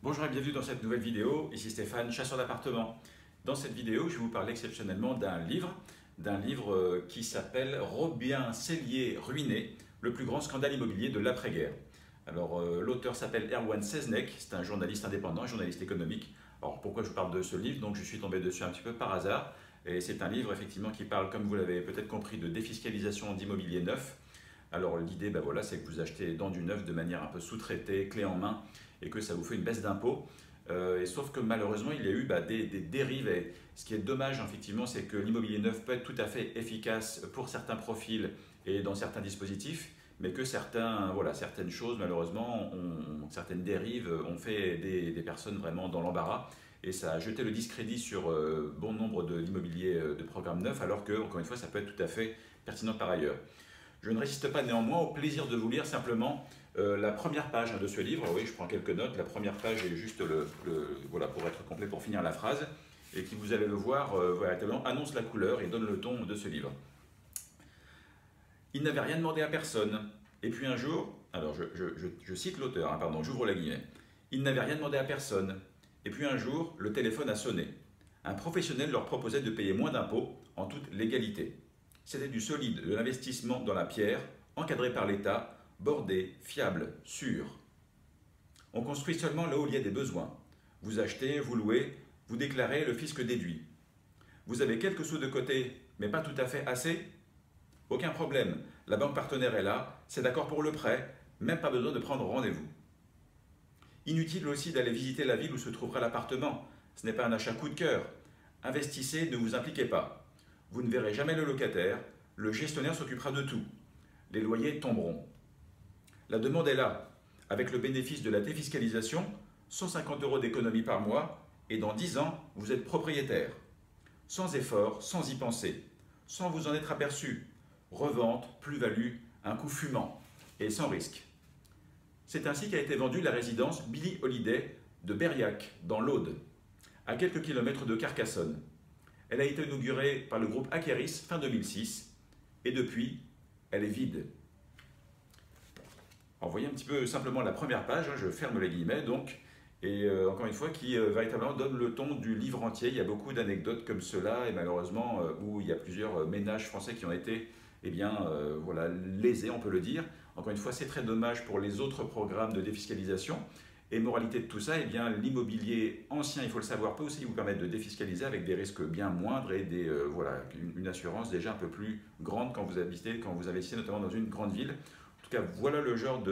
Bonjour et bienvenue dans cette nouvelle vidéo, ici Stéphane, chasseur d'appartements. Dans cette vidéo, je vais vous parler exceptionnellement d'un livre qui s'appelle Robin Cellier ruiné, le plus grand scandale immobilier de l'après-guerre. Alors l'auteur s'appelle Erwan Seznec, c'est un journaliste indépendant, un journaliste économique. Alors pourquoi je vous parle de ce livre? Donc je suis tombé dessus un petit peu par hasard, et c'est un livre effectivement qui parle, comme vous l'avez peut-être compris, de défiscalisation d'immobilier neuf. Alors l'idée, voilà, c'est que vous achetez dans du neuf de manière un peu sous-traitée, clé en main, et que ça vous fait une baisse d'impôt. Sauf que malheureusement, il y a eu des dérives. Et ce qui est dommage, effectivement, c'est que l'immobilier neuf peut être tout à fait efficace pour certains profils et dans certains dispositifs, mais que certaines choses, malheureusement, certaines dérives ont fait des personnes vraiment dans l'embarras. Et ça a jeté le discrédit sur bon nombre de l'immobilier de programme neuf, alors que, encore une fois, ça peut être tout à fait pertinent par ailleurs. Je ne résiste pas néanmoins au plaisir de vous lire simplement la première page de ce livre. Oui, je prends quelques notes. La première page est juste voilà, pour être complet, pour finir la phrase, et qui, vous allez le voir, véritablement annonce la couleur et donne le ton de ce livre. Il n'avait rien demandé à personne. Et puis un jour, alors je cite l'auteur, hein, pardon, j'ouvre la guillemets. Il n'avait rien demandé à personne. Et puis un jour, le téléphone a sonné. Un professionnel leur proposait de payer moins d'impôts en toute légalité. C'était du solide, de l'investissement dans la pierre, encadré par l'État, bordé, fiable, sûr. On construit seulement là où il y a des besoins. Vous achetez, vous louez, vous déclarez, le fisc déduit. Vous avez quelques sous de côté, mais pas tout à fait assez? Aucun problème, la banque partenaire est là, c'est d'accord pour le prêt, même pas besoin de prendre rendez-vous. Inutile aussi d'aller visiter la ville où se trouvera l'appartement, ce n'est pas un achat coup de cœur. Investissez, ne vous impliquez pas. Vous ne verrez jamais le locataire, le gestionnaire s'occupera de tout. Les loyers tomberont. La demande est là. Avec le bénéfice de la défiscalisation, 150 € d'économie par mois, et dans 10 ans, vous êtes propriétaire. Sans effort, sans y penser, sans vous en être aperçu. Revente, plus-value, un coût fumant, et sans risque. C'est ainsi qu'a été vendue la résidence Billy Holiday de Berriac, dans l'Aude, à quelques kilomètres de Carcassonne. Elle a été inaugurée par le groupe Akeris fin 2006 et depuis, elle est vide. Alors, vous voyez un petit peu simplement la première page, hein, je ferme les guillemets donc, et encore une fois qui véritablement donne le ton du livre entier. Il y a beaucoup d'anecdotes comme cela et malheureusement où il y a plusieurs ménages français qui ont été voilà, lésés, on peut le dire. Encore une fois, c'est très dommage pour les autres programmes de défiscalisation. Et moralité de tout ça, l'immobilier ancien, il faut le savoir, peut aussi vous permettre de défiscaliser avec des risques bien moindres et voilà, une assurance déjà un peu plus grande quand vous investissez notamment dans une grande ville. En tout cas, voilà le genre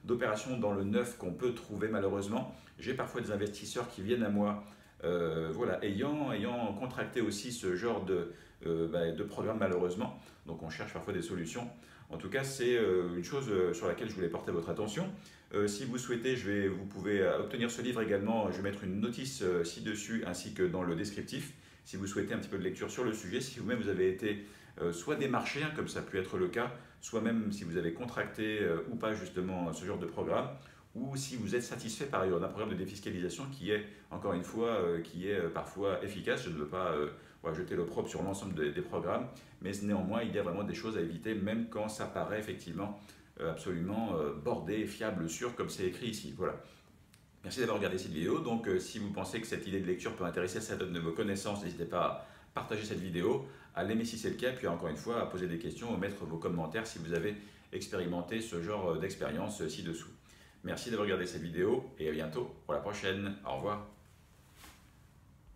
d'opération dans le neuf qu'on peut trouver malheureusement. J'ai parfois des investisseurs qui viennent à moi voilà, ayant contracté aussi ce genre de programme malheureusement. Donc on cherche parfois des solutions. En tout cas, c'est une chose sur laquelle je voulais porter votre attention. Si vous souhaitez, vous pouvez obtenir ce livre également. Je vais mettre une notice ci-dessus ainsi que dans le descriptif. Si vous souhaitez un petit peu de lecture sur le sujet, si vous-même vous avez été soit démarché, hein, comme ça a pu être le cas, soit même si vous avez contracté ou pas justement ce genre de programme, ou si vous êtes satisfait par ailleurs d'un programme de défiscalisation qui est, encore une fois, parfois efficace. Je ne veux pas voilà, jeter l'opprobre sur l'ensemble des programmes, mais néanmoins, il y a vraiment des choses à éviter, même quand ça paraît effectivement absolument bordé, fiable, sûr, comme c'est écrit ici. Voilà. Merci d'avoir regardé cette vidéo. Donc, si vous pensez que cette idée de lecture peut intéresser certaines de vos connaissances, n'hésitez pas à partager cette vidéo, à l'aimer si c'est le cas, puis encore une fois, à poser des questions, à mettre vos commentaires si vous avez expérimenté ce genre d'expérience ci-dessous. Merci d'avoir regardé cette vidéo et à bientôt pour la prochaine. Au revoir.